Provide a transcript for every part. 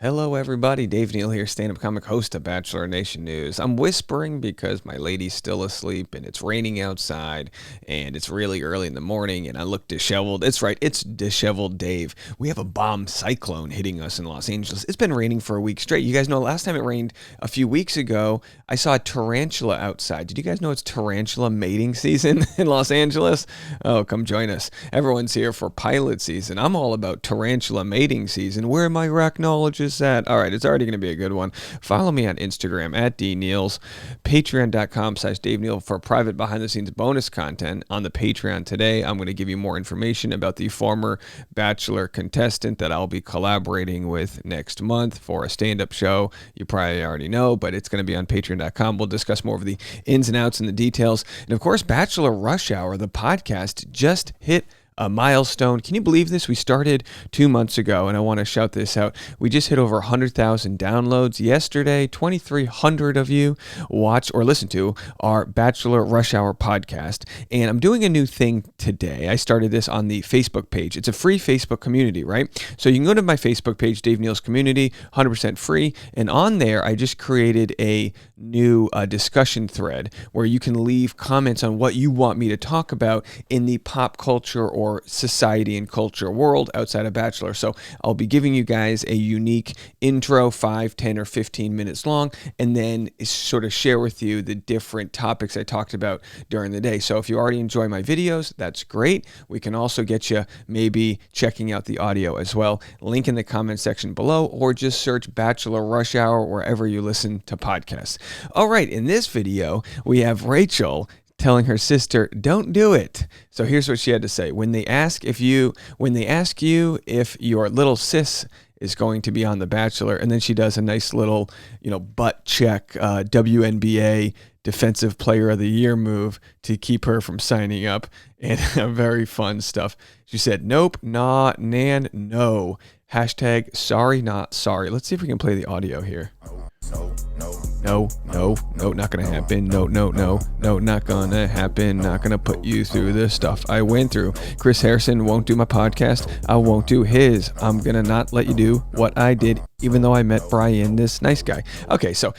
Hello, everybody. Dave Neal here, stand-up comic host of Bachelor Nation News. I'm whispering because my lady's still asleep and it's raining outside and it's really early in the morning and I look disheveled. It's right, it's disheveled Dave. We have a bomb cyclone hitting us in Los Angeles. It's been raining for a week straight. You guys know last time it rained a few weeks ago, I saw a tarantula outside. Did you guys know it's tarantula mating season in Los Angeles? Oh, come join us. Everyone's here for pilot season. I'm all about tarantula mating season. Where are my arachnologists at? All right, it's already going to be a good one. Follow me on Instagram at DNeals, patreon.com/Dave Neal for private behind-the-scenes bonus content on the Patreon today. I'm going to give you more information about the former Bachelor contestant that I'll be collaborating with next month for a stand-up show. You probably already know, but it's going to be on patreon.com. We'll discuss more of the ins and outs and the details. And of course, Bachelor Rush Hour, the podcast, just hit a milestone. Can you believe this? We started 2 months ago, and I want to shout this out. We just hit over 100,000 downloads yesterday. 2,300 of you watch or listen to our Bachelor Rush Hour podcast, and I'm doing a new thing today. I started this on the Facebook page. It's a free Facebook community, right? So you can go to my Facebook page, Dave Neal's Community, 100% free, and on there, I just created a new discussion thread where you can leave comments on what you want me to talk about in the pop culture or society and culture world outside of Bachelor. So I'll be giving you guys a unique intro, 5, 10, or 15 minutes long, and then sort of share with you the different topics I talked about during the day. So if you already enjoy my videos, that's great. We can also get you maybe checking out the audio as well. Link in the comment section below, or just search Bachelor Rush Hour wherever you listen to podcasts. All right, in this video, we have Rachel telling her sister, don't do it. So here's what she had to say. When they ask you if your little sis is going to be on The Bachelor, and then she does a nice little, butt check, WNBA Defensive Player of the Year move to keep her from signing up, and very fun stuff. She said, nope, nah, nan, no. Hashtag sorry, not sorry. Let's see if we can play the audio here. No, not gonna happen. No, not gonna happen. Not gonna put you through the stuff I went through. Chris Harrison won't do my podcast. I won't do his. I'm gonna not let you do what I did, even though I met Brian, this nice guy. Okay, so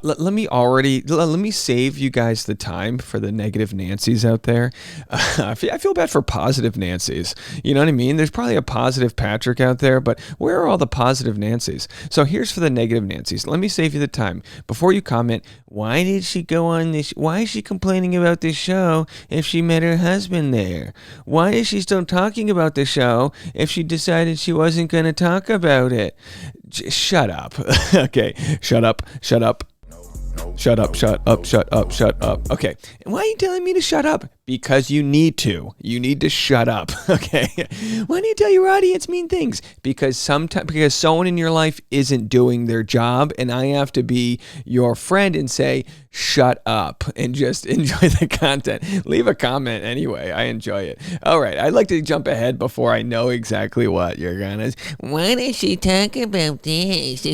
let me save you guys the time for the negative Nancy's out there. I feel bad for positive Nancy's. You know what I mean? There's probably a positive Patrick out there, but where are all the positive Nancy's? So here's for the negative Nancy's. Let me save you the time. Before you comment, why did she go on this? Why is she complaining about this show if she met her husband there? Why is she still talking about the show if she decided she wasn't going to talk about it? Shut up. Okay, shut up. Shut up. Okay, and why are you telling me to shut up? Because you need to. You need to shut up, okay? Why do you tell your audience mean things? Because someone in your life isn't doing their job, and I have to be your friend and say, shut up, and just enjoy the content. Leave a comment anyway. I enjoy it. All right, I'd like to jump ahead before I know exactly what you're gonna say. Why does she talk about this?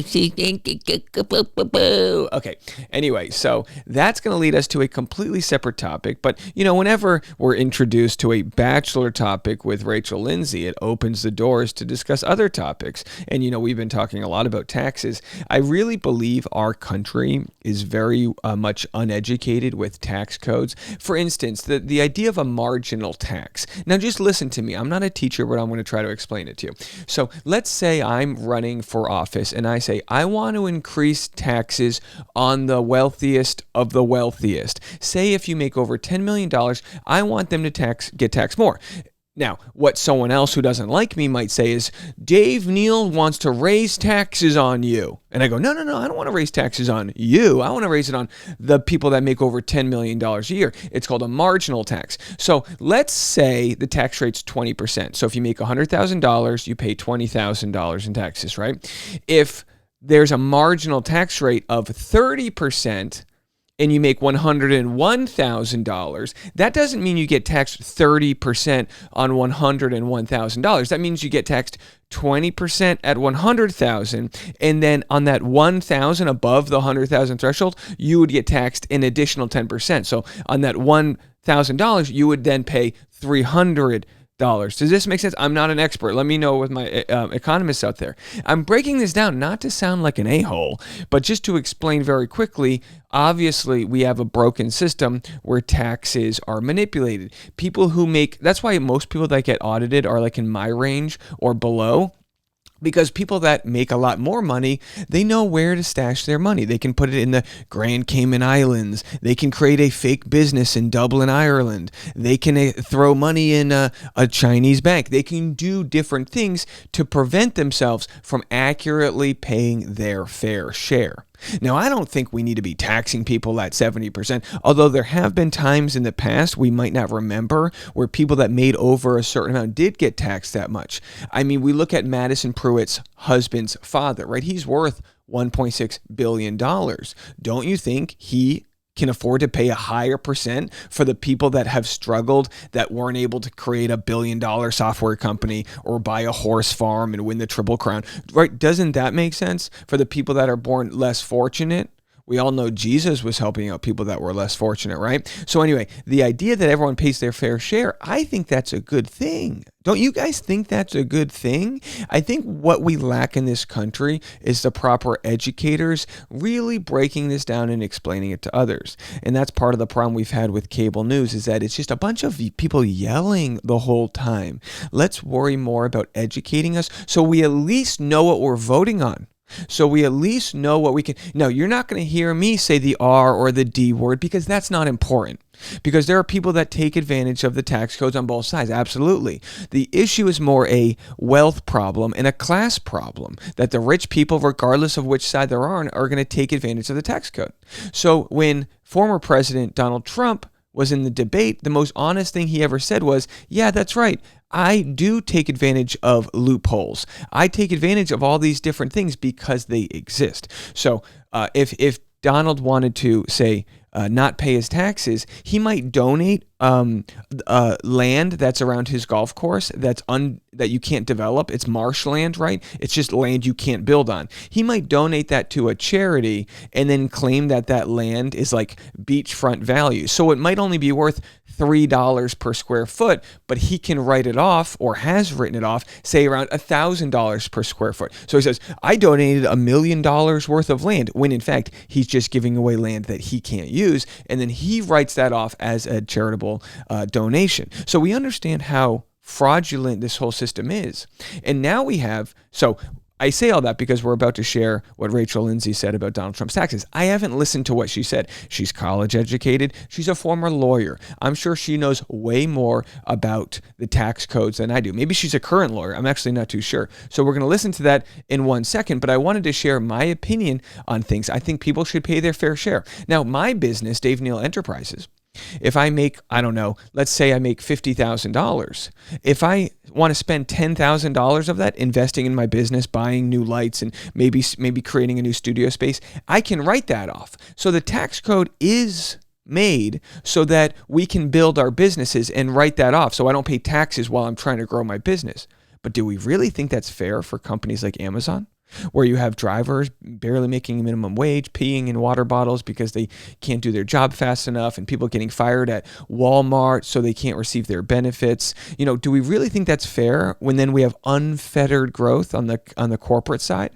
Okay, anyway, so that's gonna lead us to a completely separate topic, but whenever we're introduced to a Bachelor topic with Rachel Lindsay, it opens the doors to discuss other topics. And, we've been talking a lot about taxes. I really believe our country is very much uneducated with tax codes. For instance, the idea of a marginal tax. Now, just listen to me. I'm not a teacher, but I'm going to try to explain it to you. So let's say I'm running for office and I say, I want to increase taxes on the wealthiest of the wealthiest. Say if you make over $10 million, I want them to get taxed more. Now, what someone else who doesn't like me might say is, Dave Neal wants to raise taxes on you. And I go, no, I don't want to raise taxes on you. I want to raise it on the people that make over $10 million a year. It's called a marginal tax. So let's say the tax rate's 20%. So if you make $100,000, you pay $20,000 in taxes, right? If there's a marginal tax rate of 30%, and you make $101,000, that doesn't mean you get taxed 30% on $101,000. That means you get taxed 20% at $100,000, and then on that $1,000 above the $100,000 threshold, you would get taxed an additional 10%. So on that $1,000, you would then pay $300 Does this make sense? I'm not an expert. Let me know with my economists out there. I'm breaking this down not to sound like an a-hole, but just to explain very quickly. Obviously, we have a broken system where taxes are manipulated. People who that's why most people that get audited are like in my range or below. Because people that make a lot more money, they know where to stash their money. They can put it in the Grand Cayman Islands. They can create a fake business in Dublin, Ireland. They can throw money in a Chinese bank. They can do different things to prevent themselves from accurately paying their fair share. Now, I don't think we need to be taxing people at 70%, although there have been times in the past we might not remember where people that made over a certain amount did get taxed that much. I mean, we look at Madison Pruitt's husband's father, right? He's worth $1.6 billion. Don't you think he can afford to pay a higher percent for the people that have struggled, that weren't able to create $1 billion software company or buy a horse farm and win the Triple Crown, right? Doesn't that make sense for the people that are born less fortunate? We all know Jesus was helping out people that were less fortunate, right? So anyway, the idea that everyone pays their fair share, I think that's a good thing. Don't you guys think that's a good thing? I think what we lack in this country is the proper educators really breaking this down and explaining it to others. And that's part of the problem we've had with cable news, is that it's just a bunch of people yelling the whole time. Let's worry more about educating us so we at least know what we're voting on. So we at least know what we can. Now, you're not going to hear me say the R or the D word because that's not important. Because there are people that take advantage of the tax codes on both sides. Absolutely. The issue is more a wealth problem and a class problem, that the rich people, regardless of which side they're on, are going to take advantage of the tax code. So when former President Donald Trump was in the debate, the most honest thing he ever said was, yeah, that's right. I do take advantage of loopholes. I take advantage of all these different things because they exist. So if Donald wanted to, say, not pay his taxes, he might donate land that's around his golf course that you can't develop. It's marshland, right? It's just land you can't build on. He might donate that to a charity and then claim that that land is like beachfront value. So it might only be worth $3 per square foot, but he can write it off, or has written it off, say around $1,000 per square foot. So he says, I donated $1 million worth of land, when in fact he's just giving away land that he can't use, and then he writes that off as a charitable donation. So we understand how fraudulent this whole system is. And now we have, so I say all that because we're about to share what Rachel Lindsay said about Donald Trump's taxes. I haven't listened to what she said. She's college educated. She's a former lawyer. I'm sure she knows way more about the tax codes than I do. Maybe she's a current lawyer. I'm actually not too sure. So we're going to listen to that in 1 second, but I wanted to share my opinion on things. I think people should pay their fair share. Now, my business, Dave Neal Enterprises, if I make, I don't know, let's say I make $50,000. If I want to spend $10,000 of that investing in my business, buying new lights, and maybe creating a new studio space, I can write that off. So the tax code is made so that we can build our businesses and write that off, so I don't pay taxes while I'm trying to grow my business. But do we really think that's fair for companies like Amazon, where you have drivers barely making minimum wage, peeing in water bottles because they can't do their job fast enough, and people getting fired at Walmart so they can't receive their benefits? You know, do we really think that's fair when then we have unfettered growth on the corporate side?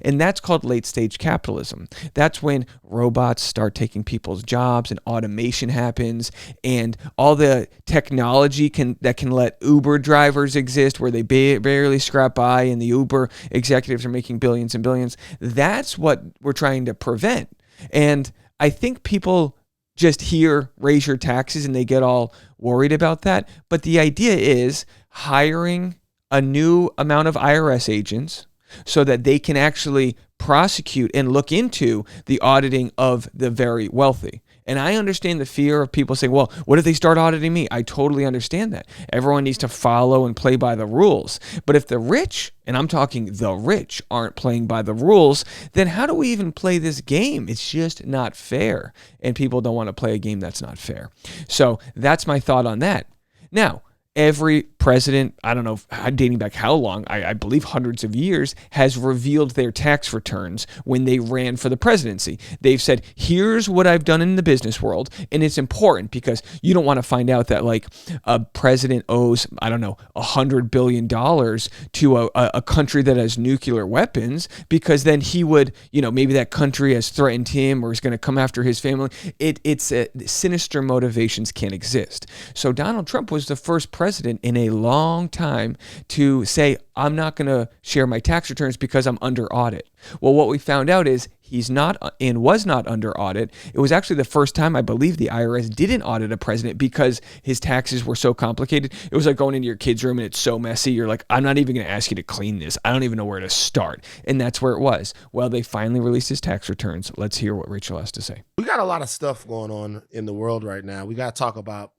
And that's called late stage capitalism. That's when robots start taking people's jobs and automation happens, and all the technology that can let Uber drivers exist where they barely scrap by and the Uber executives are making billions and billions. That's what we're trying to prevent. And I think people just hear raise your taxes and they get all worried about that. But the idea is hiring a new amount of IRS agents so that they can actually prosecute and look into the auditing of the very wealthy. And I understand the fear of people saying, well, what if they start auditing me? I totally understand that. Everyone needs to follow and play by the rules. But if the rich, and I'm talking the rich, aren't playing by the rules, then how do we even play this game? It's just not fair. And people don't want to play a game that's not fair. So that's my thought on that. Now, every president, I don't know, dating back how long, I believe hundreds of years, has revealed their tax returns when they ran for the presidency. They've said, here's what I've done in the business world. And it's important because you don't want to find out that like a president owes, I don't know, $100 billion to a country that has nuclear weapons, because then he would, maybe that country has threatened him or is going to come after his family. It's sinister motivations can't exist. So Donald Trump was the first president in a long time to say, I'm not going to share my tax returns because I'm under audit. Well, what we found out is he's not and was not under audit. It was actually the first time I believe the IRS didn't audit a president because his taxes were so complicated. It was like going into your kid's room and it's so messy. You're like, I'm not even going to ask you to clean this. I don't even know where to start. And that's where it was. Well, they finally released his tax returns. Let's hear what Rachel has to say. We got a lot of stuff going on in the world right now. We got to talk about.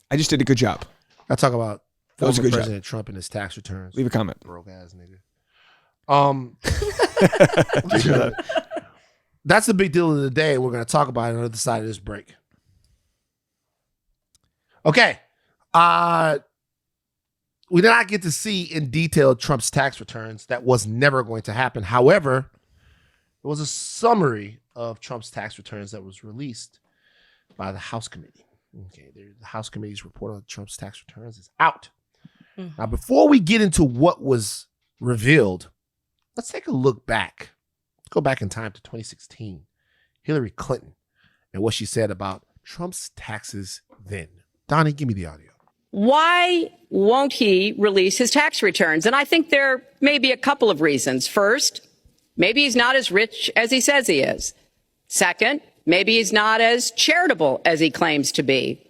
I just did a good job. I talk about that was a good President job. Trump and his tax returns. Leave a comment. Broke ass nigga. That's the big deal of the day. We're going to talk about it on the other side of this break. Okay. We did not get to see in detail Trump's tax returns. That was never going to happen. However, there was a summary of Trump's tax returns that was released by the House Committee. Okay, the House Committee's report on Trump's tax returns is out. Now, before we get into what was revealed, let's take a look back. Let's go back in time to 2016. Hillary Clinton and what she said about Trump's taxes then. Donnie, give me the audio. Why won't he release his tax returns? And I think there may be a couple of reasons. First, maybe he's not as rich as he says he is. Second, maybe he's not as charitable as he claims to be.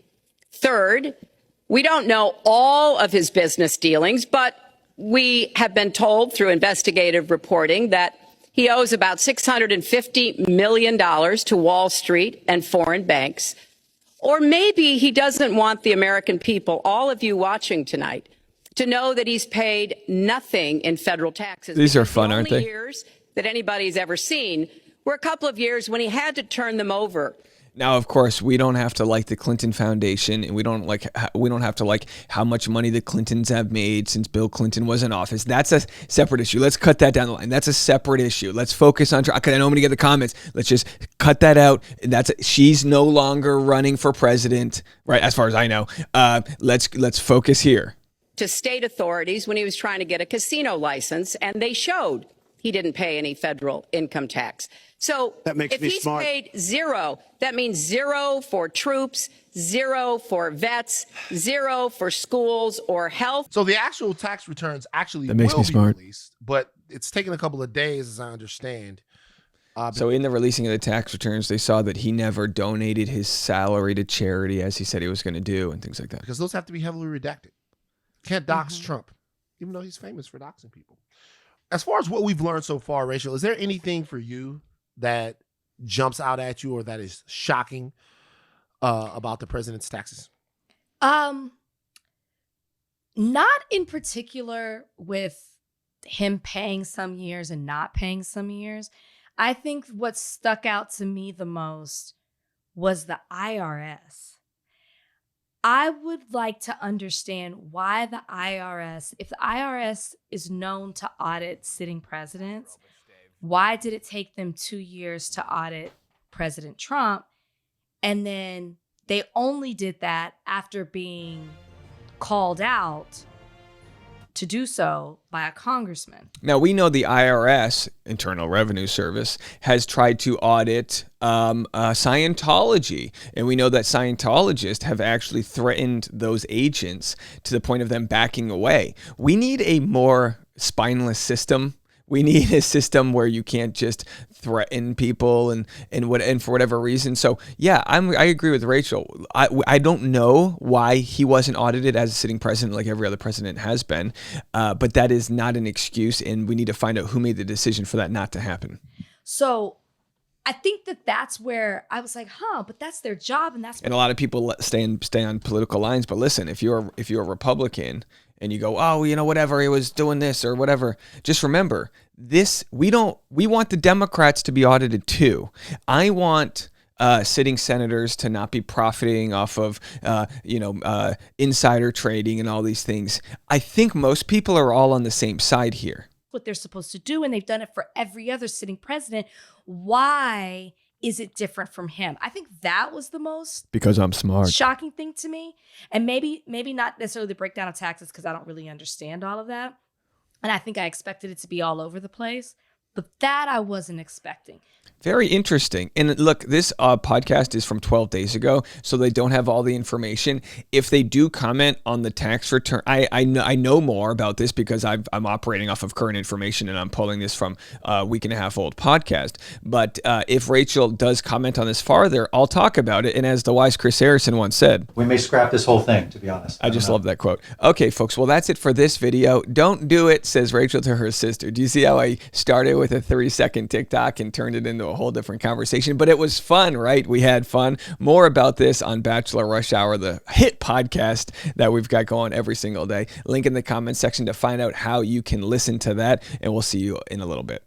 Third, we don't know all of his business dealings, but we have been told through investigative reporting that he owes about $650 million to Wall Street and foreign banks. Or maybe he doesn't want the American people, all of you watching tonight, to know that he's paid nothing in federal taxes. These are fun, aren't they? The only years that anybody's ever seen were a couple of years when he had to turn them over. Now, of course, we don't have to like the Clinton Foundation, and we don't have to like how much money the Clintons have made since Bill Clinton was in office. That's a separate issue. Let's cut that down the line. That's a separate issue. Let's focus on. Because I know I'm going to get the comments. Let's just cut that out. She's no longer running for president, right? As far as I know. Let's focus here. To state authorities when he was trying to get a casino license, and they showed he didn't pay any federal income tax. So if he's paid zero, that means zero for troops, zero for vets, zero for schools or health. So the actual tax returns actually will be released, but it's taken a couple of days, as I understand. So in the releasing of the tax returns, they saw that he never donated his salary to charity as he said he was going to do and things like that. Because those have to be heavily redacted. Can't dox Trump, even though he's famous for doxing people. As far as what we've learned so far, Rachel, is there anything for you that jumps out at you or that is shocking about the president's taxes? Not in particular with him paying some years and not paying some years. I think what stuck out to me the most was the IRS. I would like to understand why the IRS, if the IRS is known to audit sitting presidents, why did it take them 2 years to audit President Trump? And then they only did that after being called out to do so by a congressman. Now, we know the IRS, Internal Revenue Service, has tried to audit Scientology. And we know that Scientologists have actually threatened those agents to the point of them backing away. We need a more spineless system. We need a system where you can't just threaten people and for whatever reason. So yeah, I agree with Rachel. I don't know why he wasn't audited as a sitting president like every other president has been, but that is not an excuse, and we need to find out who made the decision for that not to happen. So I think that's where I was like, but that's their job, and that's. And a lot of people stay on political lines. But listen, if you're a Republican and you go, oh, whatever, he was doing this or whatever, just remember this. We want the Democrats to be audited too. I want sitting senators to not be profiting off of, insider trading and all these things. I think most people are all on the same side here. What they're supposed to do, and they've done it for every other sitting president. Why is it different from him? I think that was the most Because I'm smart. shocking thing to me. And maybe not necessarily the breakdown of taxes, because I don't really understand all of that. And I think I expected it to be all over the place. But that I wasn't expecting. Very interesting. And look, this podcast is from 12 days ago, so they don't have all the information. If they do comment on the tax return, I know more about this because I'm operating off of current information and I'm pulling this from a week and a half old podcast. But if Rachel does comment on this farther, I'll talk about it. And as the wise Chris Harrison once said, we may scrap this whole thing, to be honest. I just love that quote. Okay, folks, well, that's it for this video. Don't do it, says Rachel to her sister. Do you see how I started with a 30-second TikTok and turned it into a whole different conversation? But it was fun, right? We had fun. More about this on Bachelor Rush Hour, the hit podcast that we've got going every single day. Link in the comment section to find out how you can listen to that, and we'll see you in a little bit.